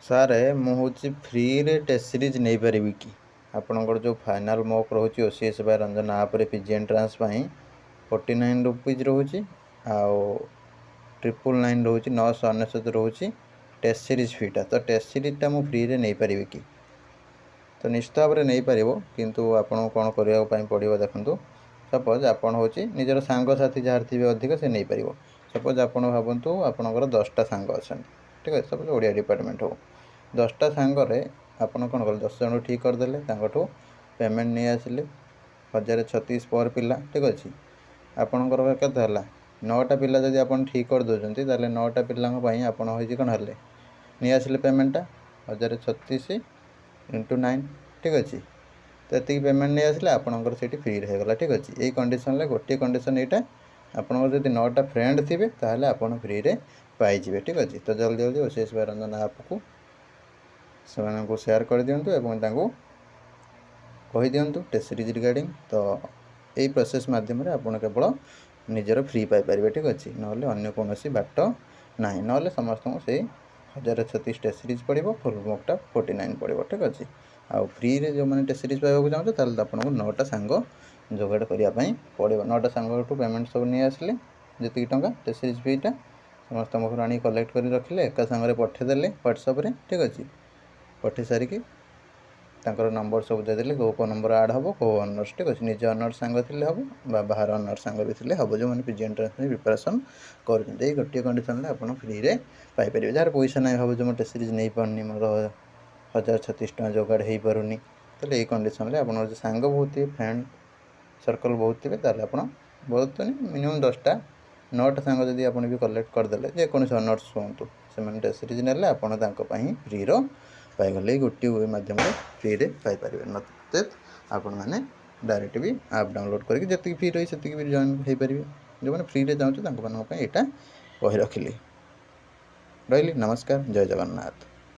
सार मुझे फ्री रे टेस्ट सीरीज नहीं पारि कि आपंकर जो फाइनाल मॉक रोचे ओसीएस बाय रंजन आप पीजी एंट्रांस 49 रुपीज रोचे आउ 999 रोचे 999 रोचे टेस्ट सीरीज फीटा तो टेस्ट सीरीजटा मुझे फ्री रे नहीं पारि कि तो निश्चित भाव में नहीं पार किंतु आपन कौन करने पड़ो देखो सपोज आपन हूँ निजर सांगसाथी जार थे अधिक से नहीं पार सपोज आपड़ भावतु आपंकर 10टा सांग अच्छा ठीक है सपोज ओडिया डिपार्टमेंट हो 10टा सांगरे आपन कौन कले 10 जन ठीक करदे पेमेंट नहीं आसिले 1036 पर पिला ठीक अच्छे आपणकर के 9टा पिला जब आप ठीक कर दौरान 9टा पिला आपड़ हो कौन है नहीं आसिले पेमेंटा 1036 × 9 ठीक अच्छे तो ये पेमेंट नहीं आसिले आपंकर से फ्री रहेगा ठीक अच्छे यही कंडीशन गोटे कंडीशन यहाँ आपंकर जब 9टा फ्रेंड थे ताहले आपन फ्री रे पाइबे ठीक अच्छे तो जल्दी जल्दी ओसीएस बाय रंजन आप को से सेयार कर दिंतु एवं कही दिंतु टेस्ट सीरीज रिगार्डिंग तो यही प्रोसेस मध्यम आपड़ केवल निजर फ्री पाइपर ठीक अच्छे ना अन्य कौन बाट ना ना समस्त से 1036 टेस्ट सीरीज पड़ो फुल मॉकटा 49 पड़ो ठीक अच्छे आउ फ्री रे जो मैंने टेस्ट सीरीज पाइबा चाहते ताल आपको 9टा सांग जोगाड़ करने पड़ो 9टा सांग पेमेंट सब नहीं आसिले जी टाँग टेस्ट सीरीज फीटा समस्त मुखर आनी कलेक्ट कर रखिले एका सांगे पठेदेले व्हाट्सएप ठीक अच्छे पठे सारिकी नंबर सब देदेले कौ नंबर आड हम कौ अनर्स ठीक अच्छे निज अनर्स सांग थे हम बाहर अनर्स सांग भी थे हम जो मैंने पीजी एंट्रांस प्रिपरेशन कर गोटे कंडीशन आप फ्री रे पाइपर जार पैसा ना भाव जो टेस्ट सीरीज नहीं पार्नी मोर 1036 टका जोगाड़ हो पारुनी तो यही कंडीशन आप सांग बहुत थे फ्रेंड सर्कल बहुत थे ताल आप बहुत मिनिमम 10टा 9टा सांग जब आप भी कलेक्ट करदे जेकोसी अनर्स हूँ से टेस्ट सीरीज ने आपी फ्री पाइगले गोटे वे मध्यम फ्री रे पाइपर नचेत आपण मैंने डायरेक्ट भी आप डाउनलोड करके फ्री रही से भी जॉइन हो पारे जो मैंने फ्री रे चाहूँ यहाँ कही रखिली रही नमस्कार जय जगन्नाथ।